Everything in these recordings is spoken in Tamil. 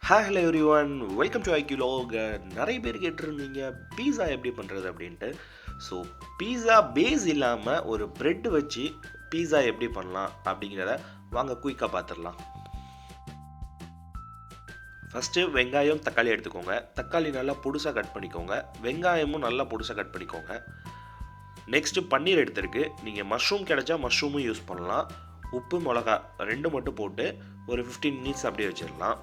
Hi, hello everyone. Welcome to iqvlog. நிறைய பேர் கேட்டிருந்தீங்க பீஸா எப்படி பண்ணுறது அப்படின்ட்டு. ஸோ பீஸா பேஸ் இல்லாமல் ஒரு பிரெட் வச்சு பீஸா எப்படி பண்ணலாம் அப்படிங்கிறத வாங்க குயிக்காக பார்த்துடலாம். ஃபஸ்ட்டு வெங்காயம் தக்காளி எடுத்துக்கோங்க. தக்காளி நல்லா பொடுசாக கட் பண்ணிக்கோங்க. வெங்காயமும் நல்லா பொடுசாக கட் பண்ணிக்கோங்க. நெக்ஸ்ட்டு பன்னீர் எடுத்துருக்கு. நீங்கள் மஷ்ரூம் கிடைச்சா மஷ்ரூமும் யூஸ் பண்ணலாம். உப்பு மிளகா ரெண்டு மட்டும் போட்டு ஒரு 15 மினிட்ஸ் அப்படியே வச்சிடலாம்.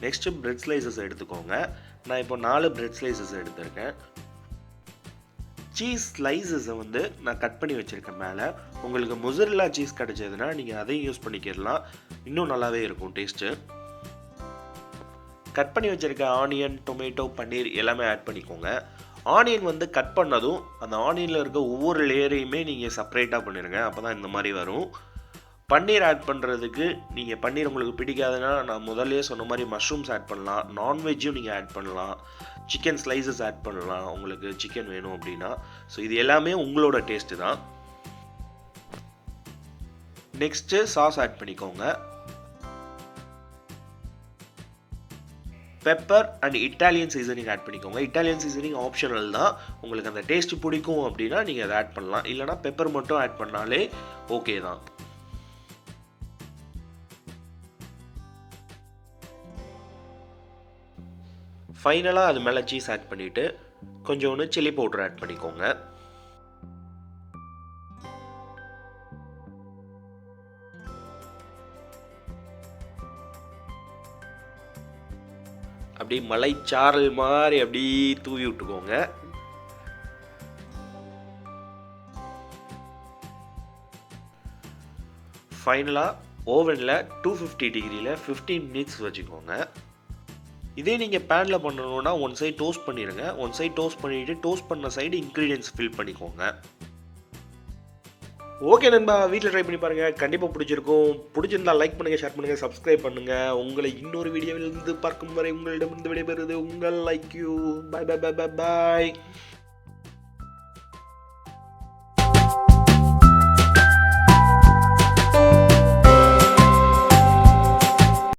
நெக்ஸ்ட்டு பிரெட் ஸ்லைசஸ் எடுத்துக்கோங்க. நான் இப்போ 4 பிரெட் ஸ்லைசஸ் எடுத்திருக்கேன். சீஸ் ஸ்லைசஸை நான் கட் பண்ணி வச்சுருக்கேன் மேலே. உங்களுக்கு மொசரெல்லா சீஸ் கிடைச்சதுன்னா நீங்கள் அதையும் யூஸ் பண்ணிக்கிடலாம், இன்னும் நல்லாவே இருக்கும் டேஸ்ட்டு. கட் பண்ணி வச்சுருக்க ஆனியன், டொமேட்டோ, பன்னீர் எல்லாமே ஆட் பண்ணிக்கோங்க. ஆனியன் கட் பண்ணதும் அந்த ஆனியனில் இருக்க ஒவ்வொரு லேயரையுமே நீங்கள் செப்பரேட்டாக பண்ணிடுங்க, அப்போ தான் இந்த மாதிரி வரும். பன்னீர் ஆட் பண்ணுறதுக்கு நீங்கள் பன்னீர் உங்களுக்கு பிடிக்காதுன்னா நான் முதல்லே சொன்ன மாதிரி மஷ்ரூம்ஸ் ஆட் பண்ணலாம். நான்வெஜ்ஜும் நீங்கள் ஆட் பண்ணலாம். சிக்கன் ஸ்லைசஸ் ஆட் பண்ணலாம் உங்களுக்கு சிக்கன் வேணும் அப்படின்னா. ஸோ இது எல்லாமே உங்களோட டேஸ்ட்டு தான். நெக்ஸ்ட்டு சாஸ் ஆட் பண்ணிக்கோங்க. Pepper and Italian seasoning add பண்ணிக்கோங்க. இட்டாலியன் சீசனிங் ஆப்ஷனல் தான். உங்களுக்கு அந்த டேஸ்ட்டு பிடிக்கும் அப்படின்னா நீங்கள் அதை ஆட் பண்ணலாம், இல்லைனா பெப்பர் மட்டும் ஆட் பண்ணாலே ஓகே தான். ஃபைனலாக அது மேலே சீஸ் ஆட் பண்ணிவிட்டு கொஞ்சோண்டு சில்லி பவுடர் ஆட் பண்ணிக்கோங்க. அப்படி மலைச்சாரல் மாதிரி அப்படி தூவி விட்டுக்கோங்க. ஃபைனலாக ஓவனில் 250 டிகிரியில் 15 மினிட்ஸ் வச்சுக்கோங்க. இதே நீங்கள் பேனில் பண்ணணுன்னா ஒன் சைட் டோஸ்ட் பண்ணிடுங்க. ஒன் சைட் டோஸ்ட் பண்ணிவிட்டு டோஸ்ட் பண்ண சைடு இன்க்ரீடியன்ஸ் ஃபில் பண்ணிக்கோங்க. ஓகே நண்பா, வீட்டில் ட்ரை பண்ணி பாருங்கள், கண்டிப்பாக பிடிச்சிருக்கும். பிடிச்சிருந்தா லைக் பண்ணுங்கள், ஷேர் பண்ணுங்கள், சப்ஸ்கிரைப் பண்ணுங்கள். உங்களை இன்னொரு வீடியோவிலிருந்து பார்க்கும் வரை உங்களிடமிருந்து விடைபெறுவது உங்கள் IQ. பாய் பாய் பாய் பாய் பாய்.